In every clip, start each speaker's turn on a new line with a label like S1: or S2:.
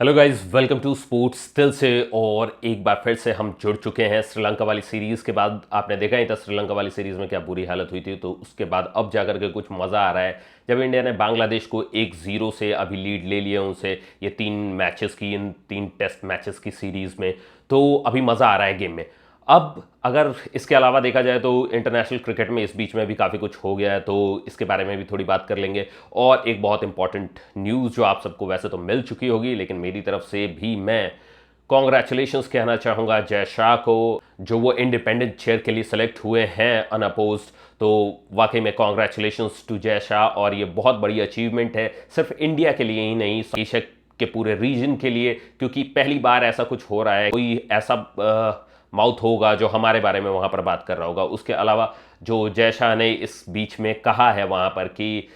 S1: Hello guys, welcome to sports दिल से। और एक बार फिर से हम जुड़ चुके हैं श्रीलंका वाली सीरीज़ के बाद। आपने देखा ही था श्रीलंका वाली सीरीज़ में क्या बुरी हालत हुई थी, तो उसके बाद अब जाकर के कुछ मज़ा आ रहा है जब इंडिया ने बांग्लादेश को 1-0 से अभी लीड ले लिया उनसे ये 3 मैचेस की, इन 3 टेस्ट मैचेस की सीरीज़ में। तो अभी मज़ा आ रहा है गेम में। अब अगर इसके अलावा देखा जाए तो इंटरनेशनल क्रिकेट में इस बीच में भी काफ़ी कुछ हो गया है, तो इसके बारे में भी थोड़ी बात कर लेंगे। और एक बहुत इंपॉर्टेंट न्यूज़ जो आप सबको वैसे तो मिल चुकी होगी, लेकिन मेरी तरफ से भी मैं कॉन्ग्रेचुलेशंस कहना चाहूँगा जय शाह को, जो वो इंडिपेंडेंट चेयर के लिए सेलेक्ट हुए हैं अनअपोज्ड। तो वाकई में कॉन्ग्रेचुलेशंस टू जय शाह, और ये बहुत बड़ी अचीवमेंट है सिर्फ इंडिया के लिए ही नहीं, एशिया के पूरे रीजन के लिए, क्योंकि पहली बार ऐसा कुछ हो रहा है। कोई ऐसा माउथ होगा जो हमारे बारे में वहाँ पर बात कर रहा होगा। उसके अलावा जो जय शाह ने इस बीच में कहा है वहाँ पर कि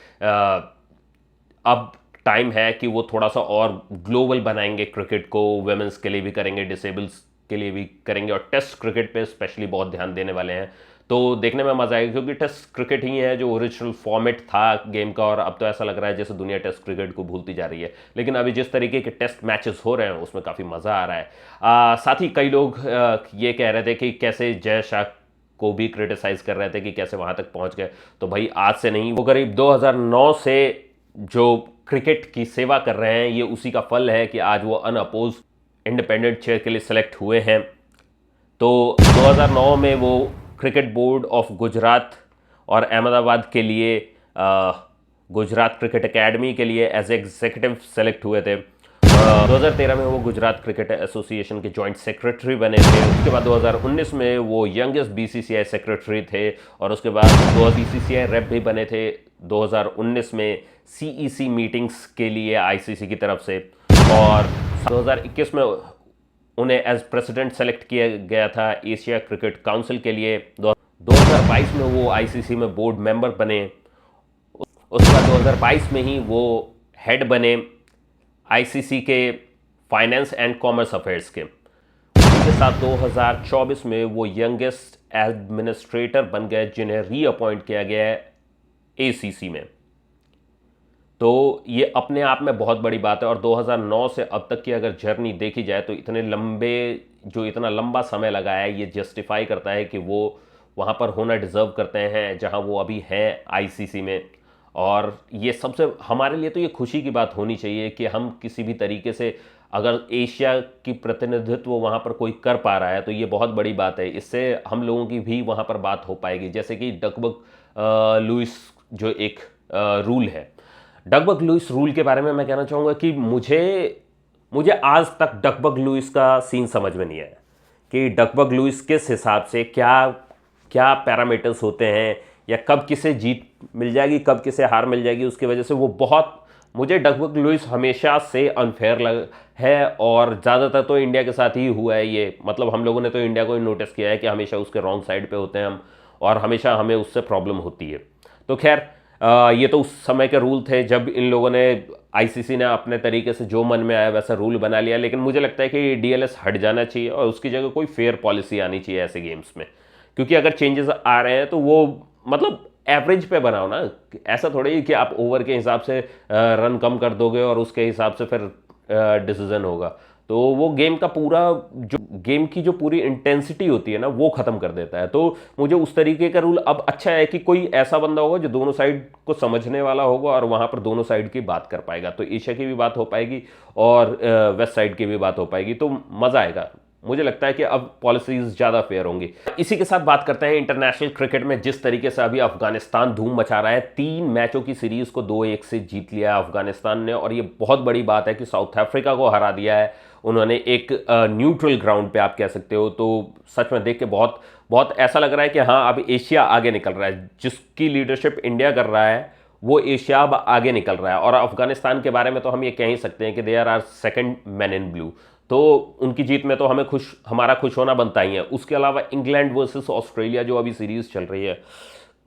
S1: अब टाइम है कि वो थोड़ा सा और ग्लोबल बनाएंगे क्रिकेट को, वुमेन्स के लिए भी करेंगे, डिसेबल्स के लिए भी करेंगे, और टेस्ट क्रिकेट पे स्पेशली बहुत ध्यान देने वाले हैं। तो देखने में मजा आएगा, क्योंकि टेस्ट क्रिकेट ही है जो ओरिजिनल फॉर्मेट था गेम का, और अब तो ऐसा लग रहा है जैसे दुनिया टेस्ट क्रिकेट को भूलती जा रही है। लेकिन अभी जिस तरीके के टेस्ट मैचेस हो रहे हैं उसमें काफ़ी मज़ा आ रहा है। साथ ही कई लोग ये कह रहे थे कि कैसे जय शाह को भी क्रिटिसाइज कर रहे थे कि कैसे वहाँ तक पहुँच गए। तो भाई आज से नहीं, वो करीब 2009 से जो क्रिकेट की सेवा कर रहे हैं, ये उसी का फल है कि आज वो अनअपोज इंडिपेंडेंट चेयर के लिए सेलेक्ट हुए हैं। तो 2009 में वो क्रिकेट बोर्ड ऑफ गुजरात और अहमदाबाद के लिए गुजरात क्रिकेट एकेडमी के लिए एज एग्जीक्यूटिव सेलेक्ट हुए थे। 2013 में वो गुजरात क्रिकेट एसोसिएशन के जॉइंट सेक्रेटरी बने थे। उसके बाद 2019 में वो यंगेस्ट बीसीसीआई सेक्रेटरी थे, और उसके बाद बीसीसीआई रेप भी बने थे 2019 में सीईसी मीटिंग्स के लिए आईसीसी की तरफ से। और 2021 में उन्हें एज प्रेसिडेंट सेलेक्ट किया गया था एशिया क्रिकेट काउंसिल के लिए। 2022 में वो आईसीसी में बोर्ड मेंबर बने। उसके बाद 2022 में ही वो हेड बने आईसीसी के फाइनेंस एंड कॉमर्स अफेयर्स के। उसके साथ 2024 में वो यंगेस्ट एडमिनिस्ट्रेटर बन गए जिन्हें रीअपॉइंट किया गया है एसीसी में। तो ये अपने आप में बहुत बड़ी बात है। और 2009 से अब तक की अगर जर्नी देखी जाए तो इतना लंबा समय लगा है, ये जस्टिफाई करता है कि वो वहाँ पर होना डिज़र्व करते हैं जहाँ वो अभी हैं आईसीसी में। और ये सबसे हमारे लिए तो ये खुशी की बात होनी चाहिए कि हम किसी भी तरीके से अगर एशिया की प्रतिनिधित्व वहाँ पर कोई कर पा रहा है तो ये बहुत बड़ी बात है। इससे हम लोगों की भी वहाँ पर बात हो पाएगी। जैसे कि डकवर्थ लुईस जो एक रूल है, डकवर्थ लुईस रूल के बारे में मैं कहना चाहूँगा कि मुझे आज तक डकवर्थ लुईस का सीन समझ में नहीं आया कि डकवर्थ लुईस किस हिसाब से क्या क्या पैरामीटर्स होते हैं, या कब किसे जीत मिल जाएगी, कब किसे हार मिल जाएगी। उसकी वजह से वो बहुत, मुझे डकवर्थ लुईस हमेशा से अनफेयर लग है, और ज़्यादातर तो इंडिया के साथ ही हुआ है ये। मतलब हम लोगों ने तो इंडिया को ही नोटिस किया है कि हमेशा उसके रॉन्ग साइड पे होते हैं हम, और हमेशा हमें उससे प्रॉब्लम होती है। तो खैर ये तो उस समय के रूल थे जब इन लोगों ने, आईसीसी ने अपने तरीके से जो मन में आया वैसा रूल बना लिया। लेकिन मुझे लगता है कि डीएलएस हट जाना चाहिए और उसकी जगह कोई फेयर पॉलिसी आनी चाहिए ऐसे गेम्स में। क्योंकि अगर चेंजेस आ रहे हैं तो वो मतलब एवरेज पे बनाओ ना। ऐसा थोड़ी ही कि आप ओवर के हिसाब से रन कम कर दोगे और उसके हिसाब से फिर डिसीजन होगा। तो वो गेम की जो पूरी इंटेंसिटी होती है ना, वो ख़त्म कर देता है। तो मुझे उस तरीके का रूल अब अच्छा है कि कोई ऐसा बंदा होगा जो दोनों साइड को समझने वाला होगा और वहाँ पर दोनों साइड की बात कर पाएगा। तो एशिया की भी बात हो पाएगी और वेस्ट साइड की भी बात हो पाएगी, तो मज़ा आएगा। मुझे लगता है कि अब पॉलिसीज ज़्यादा फेयर होंगी। इसी के साथ बात करते हैं इंटरनेशनल क्रिकेट में जिस तरीके से अभी अफगानिस्तान धूम मचा रहा है। 3 मैचों की सीरीज़ को 2-1 से जीत लिया है अफगानिस्तान ने, और ये बहुत बड़ी बात है कि साउथ अफ्रीका को हरा दिया है उन्होंने एक न्यूट्रल ग्राउंड पे, आप कह सकते हो। तो सच में देख के बहुत बहुत ऐसा लग रहा है कि हाँ, अब एशिया आगे निकल रहा है। जिसकी लीडरशिप इंडिया कर रहा है वो एशिया अब आगे निकल रहा है। और अफगानिस्तान के बारे में तो हम ये कह ही सकते हैं कि they are second man in blue. तो उनकी जीत में तो हमारा खुश होना बनता ही है। उसके अलावा इंग्लैंड वर्सेस ऑस्ट्रेलिया जो अभी सीरीज़ चल रही है,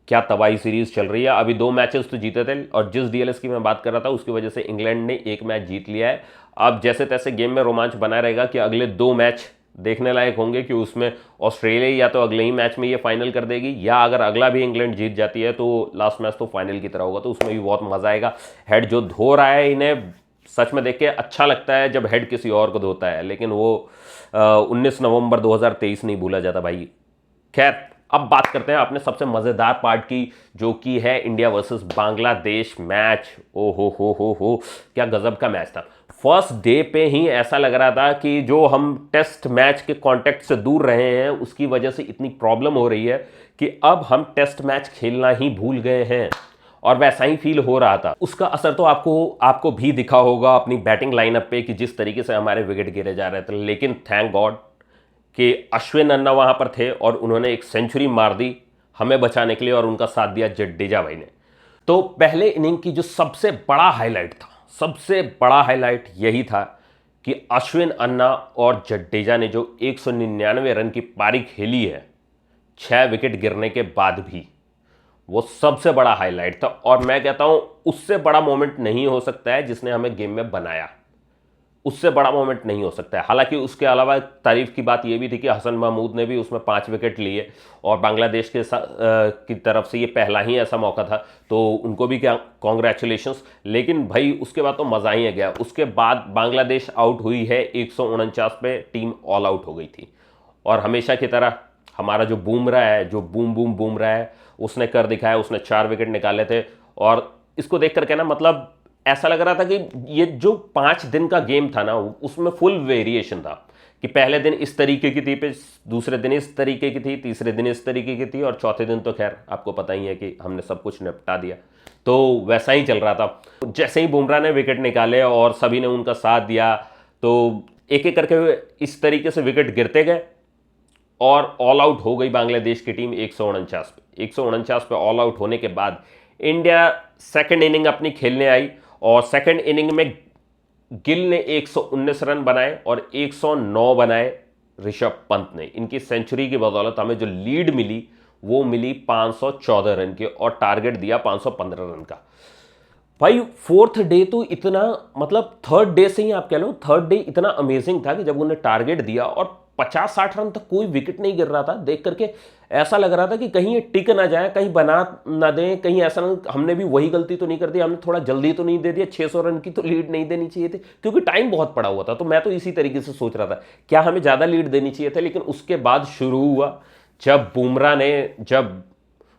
S1: क्या तबाही सीरीज़ चल रही है। अभी 2 मैचेस तो जीते थे, और जिस डीएलएस की मैं बात कर रहा था उसकी वजह से इंग्लैंड ने 1 मैच जीत लिया है। अब जैसे तैसे गेम में रोमांच बना रहेगा कि अगले 2 मैच देखने लायक होंगे कि उसमें ऑस्ट्रेलिया या तो अगले ही मैच में ये फाइनल कर देगी, या अगर अगला भी इंग्लैंड जीत जाती है तो लास्ट मैच तो फाइनल की तरह होगा। तो उसमें भी बहुत मज़ा आएगा। हेड जो धो रहा है इन्हें सच में देख के अच्छा लगता है जब हेड किसी और को धोता है, लेकिन वो 19 नवंबर 2023 नहीं भूला जाता भाई। खैर, अब बात करते हैं अपने सबसे मज़ेदार पार्ट की, जो कि है इंडिया वर्सेस बांग्लादेश मैच। ओ हो, क्या गजब का मैच था। फर्स्ट डे पे ही ऐसा लग रहा था कि जो हम टेस्ट मैच के कॉन्टेक्ट से दूर रहे हैं उसकी वजह से इतनी प्रॉब्लम हो रही है कि अब हम टेस्ट मैच खेलना ही भूल गए हैं, और वैसा ही फील हो रहा था। उसका असर तो आपको भी दिखा होगा अपनी बैटिंग लाइनअप पे कि जिस तरीके से हमारे विकेट गिरे जा रहे थे। लेकिन थैंक गॉड कि अश्विन अन्ना वहां पर थे और उन्होंने एक सेंचुरी मार दी हमें बचाने के लिए, और उनका साथ दिया जडेजा भाई ने। तो पहले इनिंग की जो सबसे बड़ा हाईलाइट था, सबसे बड़ा हाईलाइट यही था कि अश्विन अन्ना और जडेजा ने जो 199 रन की पारी खेली है 6 विकेट गिरने के बाद भी, वो सबसे बड़ा हाईलाइट था। और मैं कहता हूं उससे बड़ा मोमेंट नहीं हो सकता है जिसने हमें गेम में बनाया, उससे बड़ा मोमेंट नहीं हो सकता है। हालांकि उसके अलावा तारीफ की बात यह भी थी कि हसन महमूद ने भी उसमें 5 विकेट लिए, और बांग्लादेश की तरफ से ये पहला ही ऐसा मौका था, तो उनको भी क्या कॉन्ग्रेचुलेशंस। लेकिन भाई उसके बाद तो मज़ा ही आ गया। उसके बाद बांग्लादेश आउट हुई है 149 पे, टीम ऑल आउट हो गई थी। और हमेशा की तरह हमारा जो बुमराह है, जो बुमराह है, उसने कर दिखाया। उसने 4 विकेट निकाले थे, और इसको देख करके ना मतलब ऐसा लग रहा था कि ये जो 5 दिन का गेम था ना उसमें फुल वेरिएशन था, कि पहले दिन इस तरीके की थी, पे दूसरे दिन इस तरीके की थी, तीसरे दिन इस तरीके की थी, और चौथे दिन तो खैर आपको पता ही है कि हमने सब कुछ निपटा दिया। तो वैसा ही चल रहा था। जैसे ही बुमराह ने विकेट निकाले और सभी ने उनका साथ दिया, तो एक एक करके इस तरीके से विकेट गिरते गए और ऑल आउट हो गई बांग्लादेश की टीम 149 पे ऑल आउट होने के बाद इंडिया सेकंड इनिंग अपनी खेलने आई, और सेकंड इनिंग में गिल ने 119 रन बनाए और 109 बनाए ऋषभ पंत ने। इनकी सेंचुरी की बदौलत हमें जो लीड मिली वो मिली 514 रन की, और टारगेट दिया 515 रन का। भाई फोर्थ डे तो इतना, मतलब थर्ड डे से ही आप कह लो, थर्ड डे इतना अमेजिंग था कि जब उन्हें टारगेट दिया और 50-60 रन तक कोई विकेट नहीं गिर रहा था, देख करके ऐसा लग रहा था कि कहीं ये टिक ना जाए, कहीं बना ना दें, कहीं ऐसा ना हमने भी वही गलती तो नहीं कर दी, हमने थोड़ा जल्दी तो नहीं दे दिया। 600 रन की तो लीड नहीं देनी चाहिए थी, क्योंकि टाइम बहुत पड़ा हुआ था। तो मैं तो इसी तरीके से सोच रहा था क्या हमें ज़्यादा लीड देनी चाहिए था। लेकिन उसके बाद शुरू हुआ जब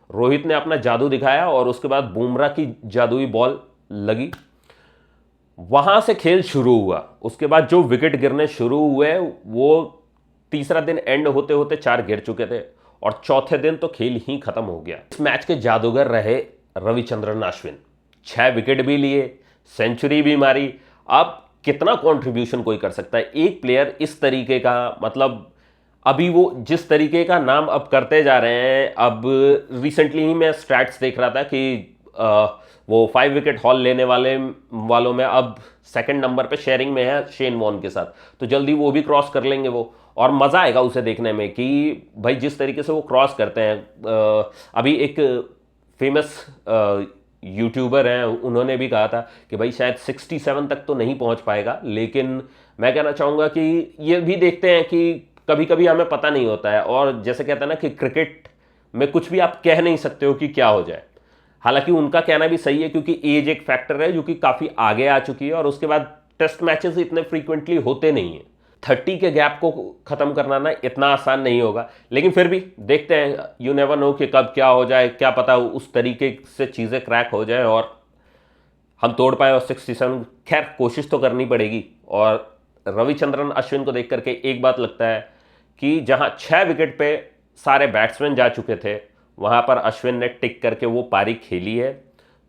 S1: रोहित ने अपना जादू दिखाया, और उसके बाद बुमराह की जादुई बॉल लगी, वहां से खेल शुरू हुआ। उसके बाद जो विकेट गिरने शुरू हुए, वो तीसरा दिन एंड होते होते 4 गिर चुके थे, और चौथे दिन तो खेल ही खत्म हो गया। इस मैच के जादूगर रहे रविचंद्रन अश्विन। 6 विकेट भी लिए, सेंचुरी भी मारी। अब कितना कंट्रीब्यूशन कोई कर सकता है एक प्लेयर इस तरीके का, मतलब अभी वो जिस तरीके का नाम अब करते जा रहे हैं। अब रिसेंटली ही मैं स्टैट्स देख रहा था कि वो 5 विकेट हॉल लेने वालों में अब सेकंड नंबर पे शेयरिंग में है शेन वॉर्न के साथ, तो जल्दी वो भी क्रॉस कर लेंगे वो, और मज़ा आएगा उसे देखने में कि भाई जिस तरीके से वो क्रॉस करते हैं। अभी एक फेमस यूट्यूबर हैं, उन्होंने भी कहा था कि भाई शायद 67 तक तो नहीं पहुंच पाएगा, लेकिन मैं कहना चाहूँगा कि ये भी देखते हैं कि कभी कभी हमें पता नहीं होता है। और जैसे कहते हैं ना कि क्रिकेट में कुछ भी आप कह नहीं सकते हो कि क्या हो जाए। हालांकि उनका कहना भी सही है, क्योंकि एज एक फैक्टर है जो कि काफ़ी आगे आ चुकी है, और उसके बाद टेस्ट मैचेस इतने फ्रीक्वेंटली होते नहीं हैं। 30 के गैप को ख़त्म करना ना इतना आसान नहीं होगा, लेकिन फिर भी देखते हैं। यू नेवर नो कि कब क्या हो जाए, क्या पता उस तरीके से चीज़ें क्रैक हो जाए और हम तोड़ पाए। और 67 खैर कोशिश तो करनी पड़ेगी। और रविचंद्रन अश्विन को देख करके एक बात लगता है कि जहां 6 विकेट पे सारे बैट्समैन जा चुके थे, वहां पर अश्विन ने टिक करके वो पारी खेली है।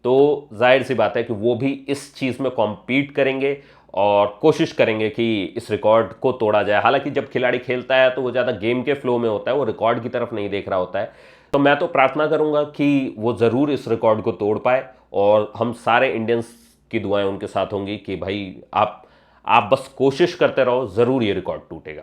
S1: तो जाहिर सी बात है कि वो भी इस चीज़ में कॉम्पीट करेंगे और कोशिश करेंगे कि इस रिकॉर्ड को तोड़ा जाए। हालांकि जब खिलाड़ी खेलता है तो वो ज़्यादा गेम के फ्लो में होता है, वो रिकॉर्ड की तरफ नहीं देख रहा होता है। तो मैं तो प्रार्थना करूंगा कि वो ज़रूर इस रिकॉर्ड को तोड़ पाए, और हम सारे इंडियंस की दुआएं उनके साथ होंगी कि भाई आप बस कोशिश करते रहो, ज़रूर ये रिकॉर्ड टूटेगा।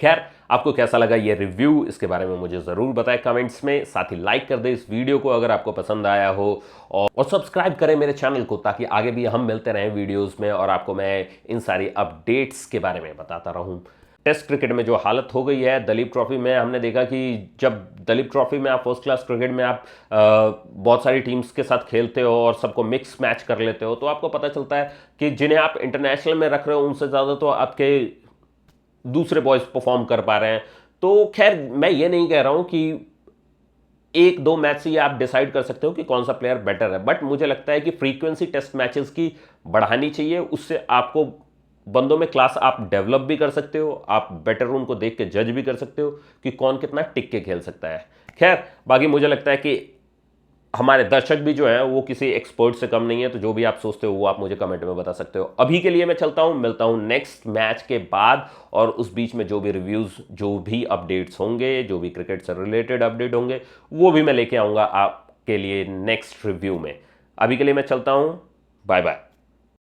S1: खैर, आपको कैसा लगा ये रिव्यू, इसके बारे में मुझे ज़रूर बताएं कमेंट्स में। साथ ही लाइक कर दें इस वीडियो को अगर आपको पसंद आया हो, और सब्सक्राइब करें मेरे चैनल को, ताकि आगे भी हम मिलते रहें वीडियोस में और आपको मैं इन सारी अपडेट्स के बारे में बताता रहूं। टेस्ट क्रिकेट में जो हालत हो गई है, दलीप ट्रॉफी में हमने देखा कि जब दलीप ट्रॉफी में आप फर्स्ट क्लास क्रिकेट में आप बहुत सारी टीम्स के साथ खेलते हो और सबको मिक्स मैच कर लेते हो, तो आपको पता चलता है कि जिन्हें आप इंटरनेशनल में रख रहे हो उनसे ज़्यादा तो आपके दूसरे बॉयज परफॉर्म कर पा रहे हैं। तो खैर मैं ये नहीं कह रहा हूं कि एक दो मैच से ये आप डिसाइड कर सकते हो कि कौन सा प्लेयर बेटर है, बट मुझे लगता है कि फ्रीक्वेंसी टेस्ट मैचेस की बढ़ानी चाहिए। उससे आपको बंदों में क्लास आप डेवलप भी कर सकते हो, आप बेटर उनको देख के जज भी कर सकते हो कि कौन कितना टिक के खेल सकता है। खैर बाकी मुझे लगता है कि हमारे दर्शक भी जो है वो किसी एक्सपर्ट से कम नहीं है, तो जो भी आप सोचते हो वो आप मुझे कमेंट में बता सकते हो। अभी के लिए मैं चलता हूं, मिलता हूं नेक्स्ट मैच के बाद, और उस बीच में जो भी रिव्यूज, जो भी अपडेट्स होंगे, जो भी क्रिकेट से रिलेटेड अपडेट होंगे, वो भी मैं लेके आऊंगा आपके लिए नेक्स्ट रिव्यू में। अभी के लिए मैं चलता हूं, बाय बाय।